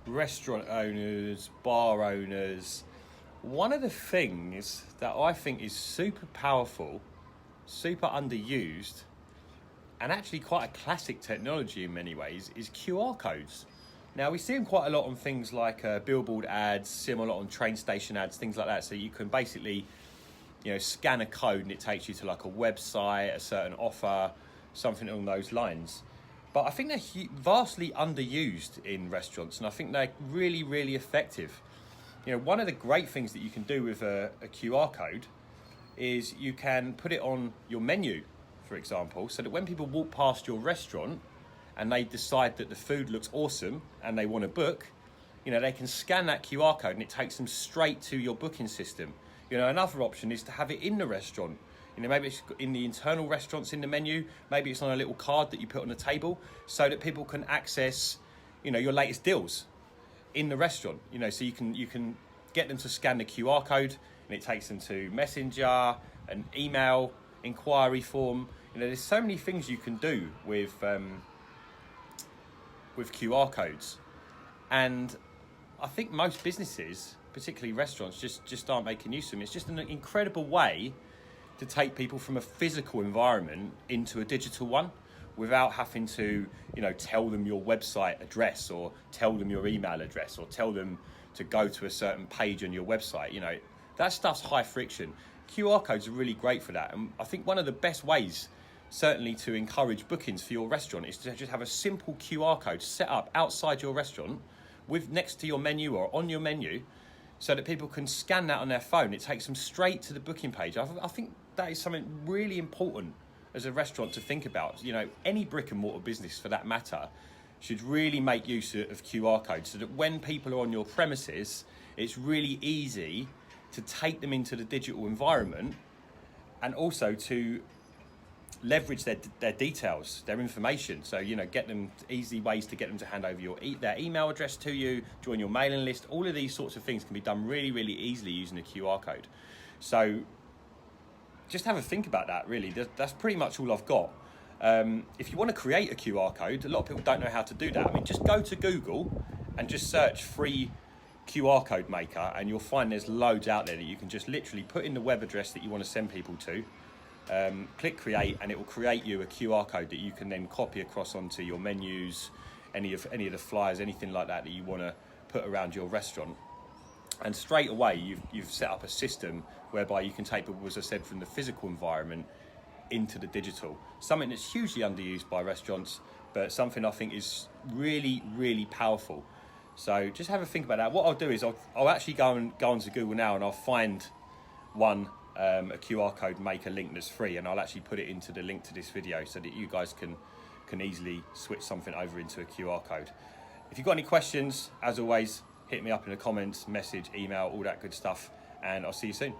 restaurant owners, bar owners, one of the things that I think is super powerful, super underused, and actually quite a classic technology in many ways is QR codes. Now, we see them quite a lot on things like billboard ads, see them a lot on train station ads, things like that. So you can basically, scan a code and it takes you to like a website, a certain offer, something along those lines. But I think they're vastly underused in restaurants, and I think they're really, really effective. One of the great things that you can do with a QR code is you can put it on your menu, for example, so that when people walk past your restaurant and they decide that the food looks awesome and they want to book, they can scan that QR code and it takes them straight to your booking system. Another option is to have it in the restaurant. Maybe it's in the internal restaurants in the menu, maybe it's on a little card that you put on the table so that people can access, your latest deals in the restaurant. So you can get them to scan the QR code and it takes them to Messenger, an email, inquiry form. There's so many things you can do with QR codes, and I think most businesses, particularly restaurants, just aren't making use of them. It's just an incredible way to take people from a physical environment into a digital one without having to, tell them your website address or tell them your email address or tell them to go to a certain page on your website. That stuff's high friction. QR codes are really great for that, and I think one of the best ways certainly to encourage bookings for your restaurant is to just have a simple QR code set up outside your restaurant with next to your menu or on your menu so that people can scan that on their phone. It takes them straight to the booking page. I think that is something really important as a restaurant to think about. Any brick and mortar business for that matter should really make use of QR codes so that when people are on your premises, it's really easy to take them into the digital environment and also to leverage their details, their information. So, get them easy ways to get them to hand over their email address to you, join your mailing list. All of these sorts of things can be done really, really easily using a QR code. So just have a think about that, really. That's pretty much all I've got. If you want to create a QR code, a lot of people don't know how to do that. Just go to Google and just search free QR code maker, and you'll find there's loads out there that you can just literally put in the web address that you want to send people to. Click create, and it will create you a QR code that you can then copy across onto your menus, any of the flyers, anything like that you want to put around your restaurant. And straight away you've set up a system whereby you can take people, as I said, from the physical environment into the digital. Something that's hugely underused by restaurants, but something I think is really, really powerful. So just have a think about that. What I'll do is I'll actually go onto Google now, and I'll find a QR code maker link that's free, and I'll actually put it into the link to this video so that you guys can easily switch something over into a QR code. If you've got any questions, as always, hit me up in the comments, message, email, all that good stuff, and I'll see you soon.